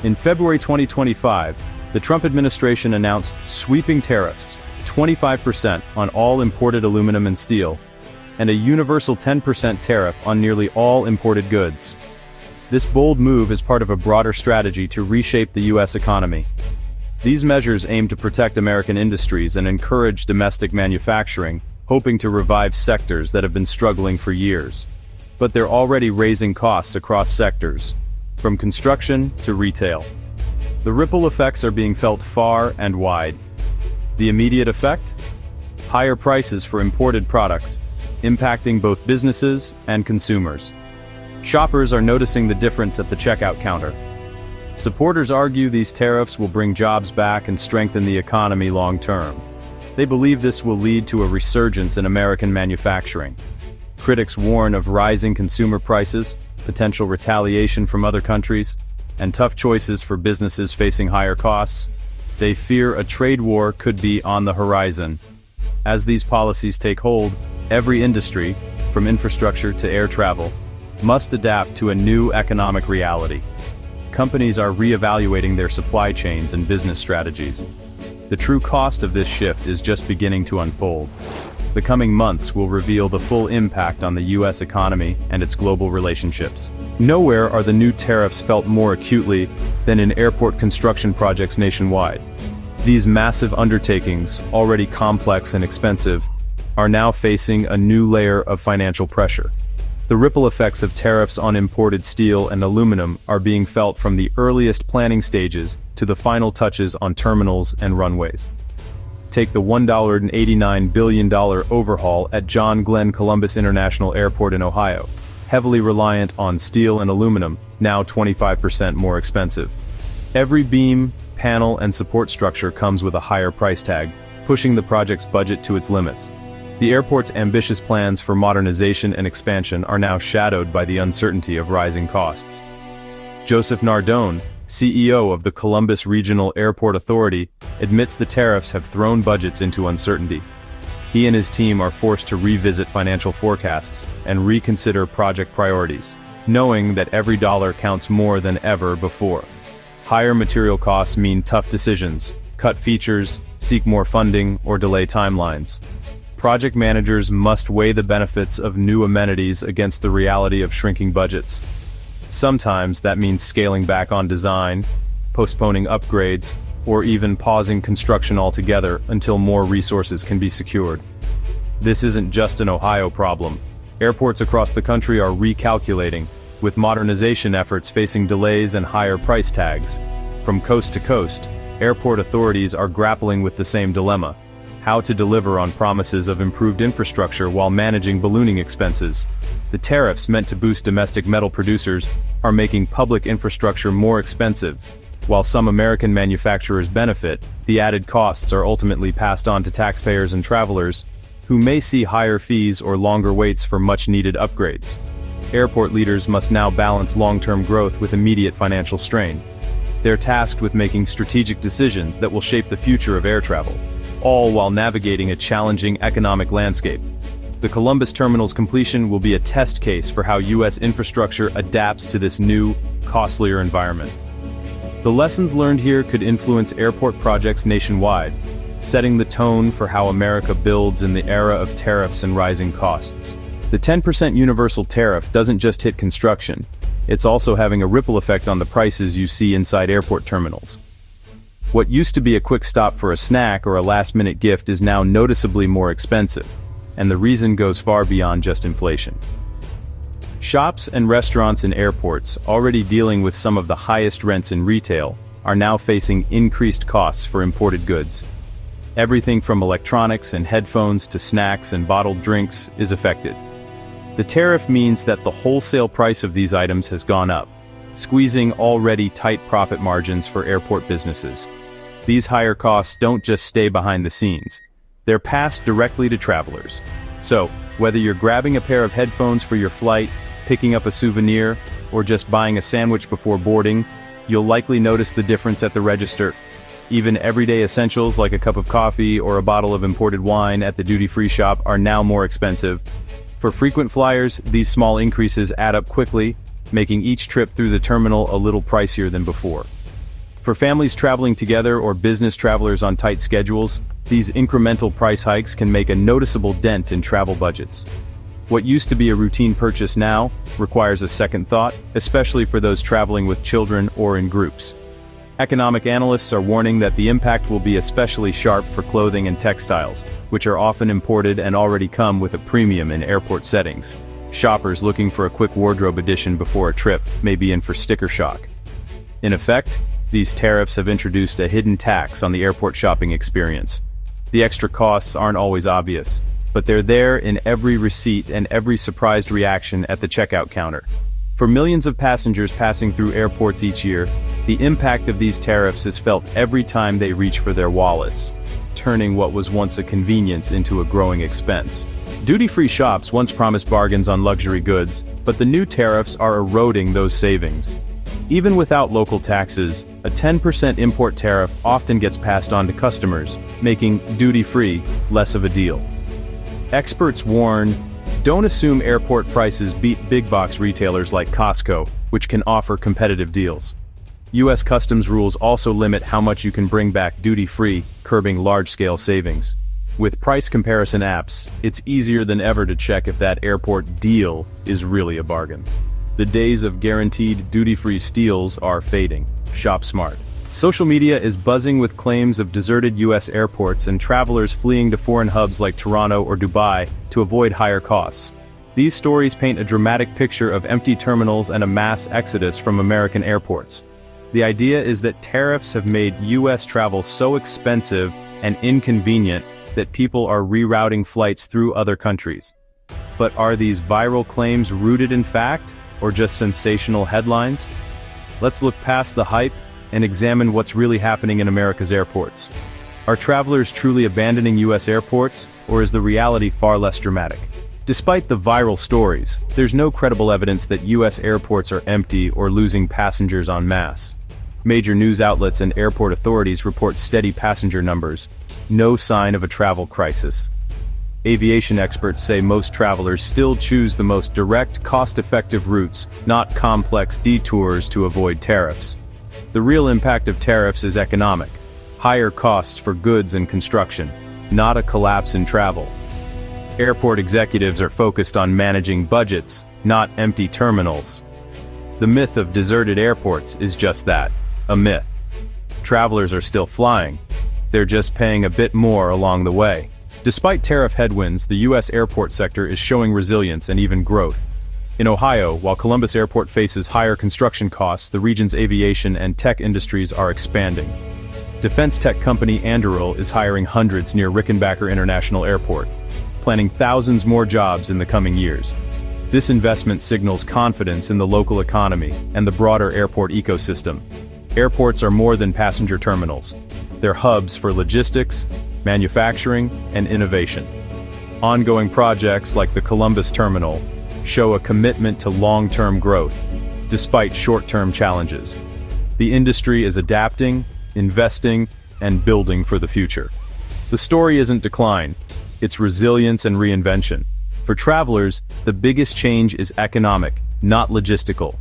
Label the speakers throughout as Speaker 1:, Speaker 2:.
Speaker 1: In February 2025, the Trump administration announced sweeping tariffs, 25% on all imported aluminum and steel, and a universal 10% tariff on nearly all imported goods. This bold move is part of a broader strategy to reshape the U.S. economy. These measures aim to protect American industries and encourage domestic manufacturing, hoping to revive sectors that have been struggling for years. But they're already raising costs across sectors, from construction to retail. The ripple effects are being felt far and wide. The immediate effect? Higher prices for imported products, impacting both businesses and consumers. Shoppers are noticing the difference at the checkout counter. Supporters argue these tariffs will bring jobs back and strengthen the economy long term. They believe this will lead to a resurgence in American manufacturing. Critics warn of rising consumer prices, potential retaliation from other countries, and tough choices for businesses facing higher costs. They fear a trade war could be on the horizon. As these policies take hold, every industry, from infrastructure to air travel, must adapt to a new economic reality. Companies are re-evaluating their supply chains and business strategies. The true cost of this shift is just beginning to unfold. The coming months will reveal the full impact on the U.S. economy and its global relationships. Nowhere are the new tariffs felt more acutely than in airport construction projects nationwide. These massive undertakings, already complex and expensive, are now facing a new layer of financial pressure. The ripple effects of tariffs on imported steel and aluminum are being felt from the earliest planning stages to the final touches on terminals and runways. Take the $1.89 billion overhaul at John Glenn Columbus International Airport in Ohio, heavily reliant on steel and aluminum, now 25% more expensive. Every beam, panel, and support structure comes with a higher price tag, pushing the project's budget to its limits. The airport's ambitious plans for modernization and expansion are now shadowed by the uncertainty of rising costs. Joseph Nardone, CEO of the Columbus Regional Airport Authority, admits the tariffs have thrown budgets into uncertainty. He and his team are forced to revisit financial forecasts and reconsider project priorities, knowing that every dollar counts more than ever before. Higher material costs mean tough decisions: cut features, seek more funding, or delay timelines. Project managers must weigh the benefits of new amenities against the reality of shrinking budgets. Sometimes that means scaling back on design, postponing upgrades, or even pausing construction altogether until more resources can be secured. This isn't just an Ohio problem. Airports across the country are recalculating, with modernization efforts facing delays and higher price tags. From coast to coast, airport authorities are grappling with the same dilemma: how to deliver on promises of improved infrastructure while managing ballooning expenses. The tariffs meant to boost domestic metal producers are making public infrastructure more expensive. While some American manufacturers benefit, the added costs are ultimately passed on to taxpayers and travelers, who may see higher fees or longer waits for much-needed upgrades. Airport leaders must now balance long-term growth with immediate financial strain. They're tasked with making strategic decisions that will shape the future of air travel, all while navigating a challenging economic landscape. The Columbus terminal's completion will be a test case for how U.S. infrastructure adapts to this new, costlier environment. The lessons learned here could influence airport projects nationwide, setting the tone for how America builds in the era of tariffs and rising costs. The 10% universal tariff doesn't just hit construction, it's also having a ripple effect on the prices you see inside airport terminals. What used to be a quick stop for a snack or a last-minute gift is now noticeably more expensive, and the reason goes far beyond just inflation. Shops and restaurants in airports, already dealing with some of the highest rents in retail, are now facing increased costs for imported goods. Everything from electronics and headphones to snacks and bottled drinks is affected. The tariff means that the wholesale price of these items has gone up, squeezing already tight profit margins for airport businesses. These higher costs don't just stay behind the scenes. They're passed directly to travelers. So, whether you're grabbing a pair of headphones for your flight, picking up a souvenir, or just buying a sandwich before boarding, you'll likely notice the difference at the register. Even everyday essentials like a cup of coffee or a bottle of imported wine at the duty-free shop are now more expensive. For frequent flyers, these small increases add up quickly, making each trip through the terminal a little pricier than before. For families traveling together or business travelers on tight schedules, these incremental price hikes can make a noticeable dent in travel budgets. What used to be a routine purchase now requires a second thought, especially for those traveling with children or in groups. Economic analysts are warning that the impact will be especially sharp for clothing and textiles, which are often imported and already come with a premium in airport settings. Shoppers looking for a quick wardrobe addition before a trip may be in for sticker shock. In effect, these tariffs have introduced a hidden tax on the airport shopping experience. The extra costs aren't always obvious, but they're there in every receipt and every surprised reaction at the checkout counter. For millions of passengers passing through airports each year, the impact of these tariffs is felt every time they reach for their wallets, turning what was once a convenience into a growing expense. Duty-free shops once promised bargains on luxury goods, but the new tariffs are eroding those savings. Even without local taxes, a 10% import tariff often gets passed on to customers, making duty-free less of a deal. Experts warn, don't assume airport prices beat big-box retailers like Costco, which can offer competitive deals. U.S. customs rules also limit how much you can bring back duty-free, curbing large-scale savings. With price comparison apps, it's easier than ever to check if that airport deal is really a bargain. The days of guaranteed duty-free steals are fading. Shop smart. Social media is buzzing with claims of deserted U.S. airports and travelers fleeing to foreign hubs like Toronto or Dubai to avoid higher costs. These stories paint a dramatic picture of empty terminals and a mass exodus from American airports. The idea is that tariffs have made U.S. travel so expensive and inconvenient that people are rerouting flights through other countries. But are these viral claims rooted in fact, or just sensational headlines? Let's look past the hype and examine what's really happening in America's airports. Are travelers truly abandoning U.S. airports, or is the reality far less dramatic? Despite the viral stories, there's no credible evidence that U.S. airports are empty or losing passengers en masse. Major news outlets and airport authorities report steady passenger numbers, no sign of a travel crisis. Aviation experts say most travelers still choose the most direct, cost-effective routes, not complex detours to avoid tariffs. The real impact of tariffs is economic. Higher costs for goods and construction, not a collapse in travel. Airport executives are focused on managing budgets, not empty terminals. The myth of deserted airports is just that, a myth. Travelers are still flying. They're just paying a bit more along the way. Despite tariff headwinds, the U.S. airport sector is showing resilience and even growth. In Ohio, while Columbus Airport faces higher construction costs, the region's aviation and tech industries are expanding. Defense tech company Anduril is hiring hundreds near Rickenbacker International Airport, planning thousands more jobs in the coming years. This investment signals confidence in the local economy and the broader airport ecosystem. Airports are more than passenger terminals. They're hubs for logistics, manufacturing, and innovation. Ongoing projects like the Columbus Terminal show a commitment to long-term growth, despite short-term challenges. The industry is adapting, investing, and building for the future. The story isn't decline, it's resilience and reinvention. For travelers, the biggest change is economic, not logistical.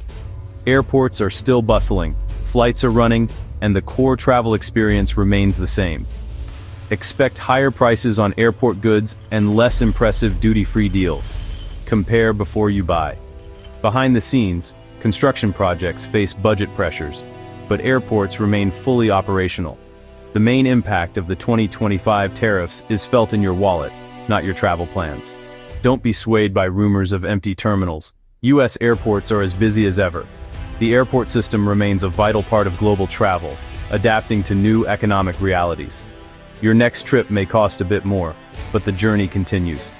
Speaker 1: Airports are still bustling, flights are running, and the core travel experience remains the same. Expect higher prices on airport goods and less impressive duty-free deals. Compare before you buy. Behind the scenes, construction projects face budget pressures, but airports remain fully operational. The main impact of the 2025 tariffs is felt in your wallet, not your travel plans. Don't be swayed by rumors of empty terminals. U.S. airports are as busy as ever. The airport system remains a vital part of global travel, adapting to new economic realities. Your next trip may cost a bit more, but the journey continues.